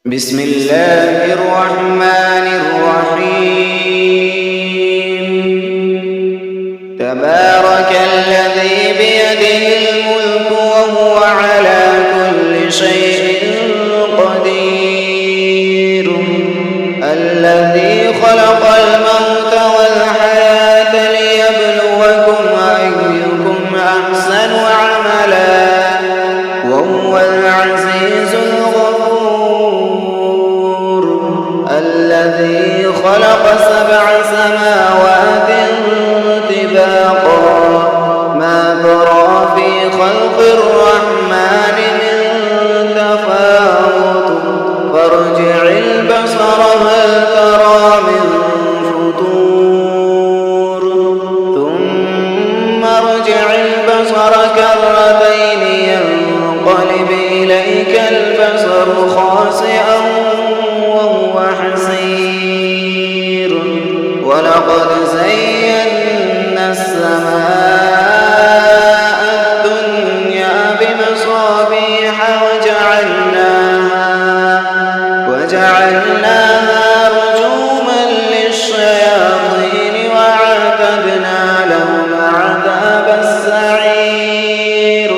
بسم الله الرحمن الرحيم. تبارك الذي بيده الملك وهو على كل شيء قدير. الذي خلق الموت والحياة ليبلوكم أيكم أحسن عملا وهو العزيز الغفور. الذي خلق 7 سماوات طباقا ما ترى في خلق الرحمن من تفاوت فارجع البصر هل ترى من فطور ثم ارجع البصر كرتين ينقلب إليك البصر خاسئا وهو حسير. ولقد زينا السماء الدنيا بمصابيح وجعلناها رجوما للشياطين وأعتدنا لهم عذاب السعير.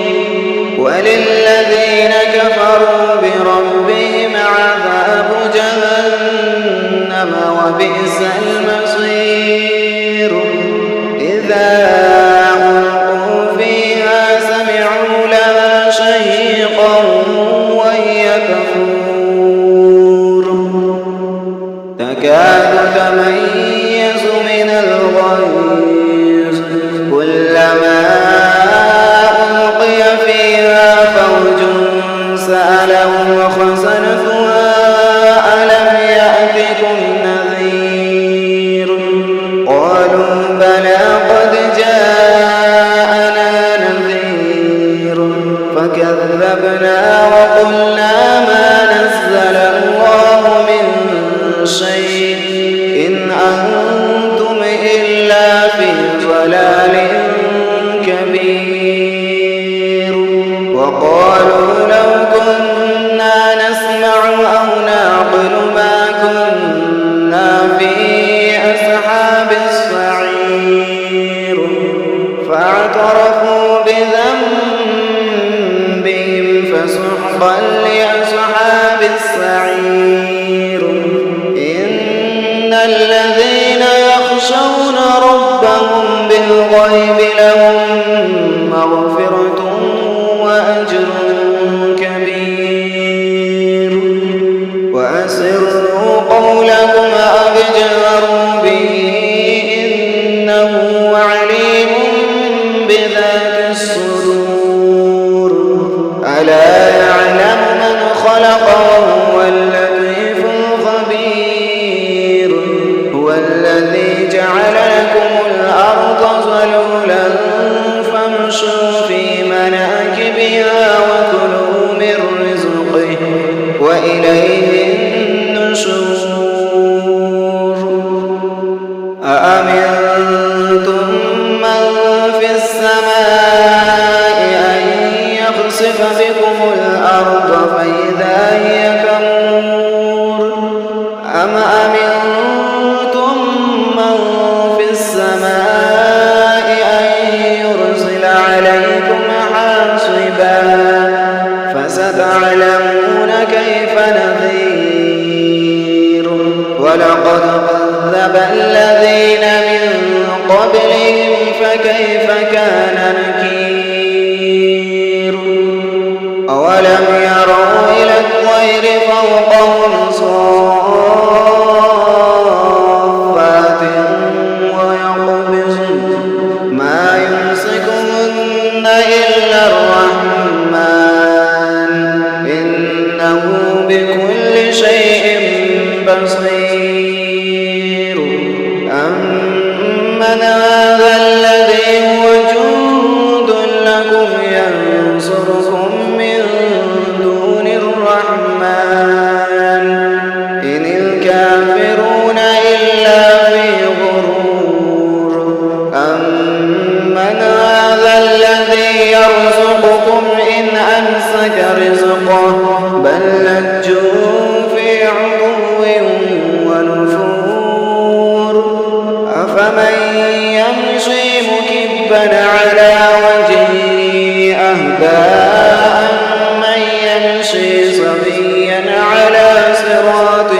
وللذين كفروا بربهم عذاب جهنم وبئس المصير. إذا ألقوا فيها سمعوا لها شهيقا وهي تفور تكاد تميز من الغيظ كلما ألقي فيها فوج سألهم خزنتها ألم يأتكم نذير قالوا بلى قد جاءنا نذير فكذبنا وقلنا ما نزل الله من شيء إن أنتم إلا في ضلال كبير. وقالوا لو كنا نسمع أو نعقل ما كنا في أصحاب السعير فاعترفوا بذنبهم فسحقا لأصحاب السعير. إن الذين يخشون ربهم بالغيب لهم مغفرة وأجر كبير. وأسروا قولكم أو اجهروا به إنه عليم بذات الصدور. ألا يعلم من خلق وهو اللطيف الخبير. هو الذي جعل لكم الأرض ذلولا فامشوا في مناكبها وكلوا من رزقه وإليه النشور. أأمنتم من في السماء أن يخسف بكم الأرض فإذا هي تمور أم أمنتم من في السماء أن يرسل عليكم حاصبا فستعلمون كيف نذير. ولقد كذب الذين من قبلهم فكيف كان نكير. أولم يروا إلى الطير فوقهم صافات ويقبضن ما يمسكهن إلا الرحمن إنه بكل شيء بصير. أمن هذا الذي هو جند لكم ينصركم من دون الرحمن إن الكافرون إلا في غرور. أمن هذا الذي يرزقكم إن أمسك رزقه بل لجوا في بل على وجهه أهدى أمن يمشي سويا على صراط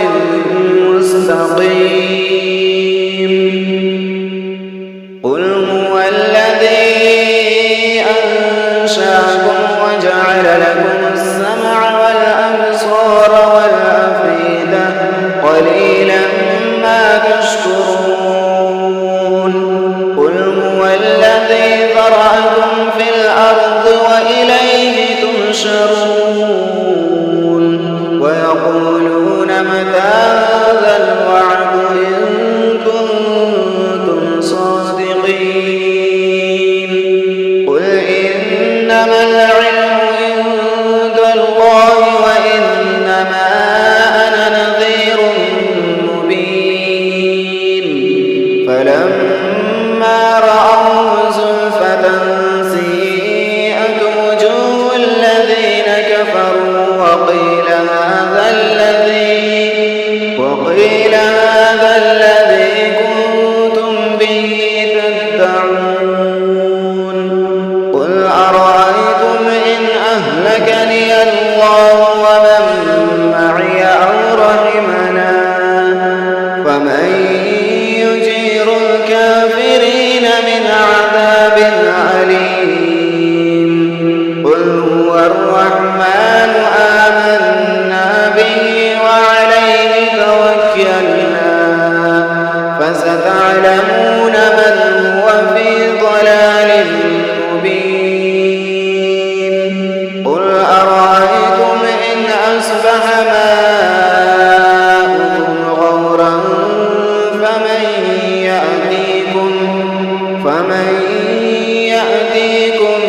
مستقيم قل هو الذي أنشأكم وجعل لكم السمع والأبصار والأفئدة قليلا ما تشكرون قل هو الذي ذرأكم في الأرض وإليه تحشرون ويقولون متى هذا الوعد إن كنتم صادقين قل إنما العلم عند الله وإنما أنا نذير مبين فلما رأوه زلفة سيئت وجوه الذين كفروا وقيل هذا الذي كنتم به تدعون قل أرأيتم إن أهلكني الله ومن معي أو رحمنا فمن يجير الكافرين من عذاب أليم قل هو الرحمن آمنا به وعليه توكلنا فستعلمون من هو في ضلال مبين قل أرأيتم إن أصبح ماؤكم غورا فمن يأتيكم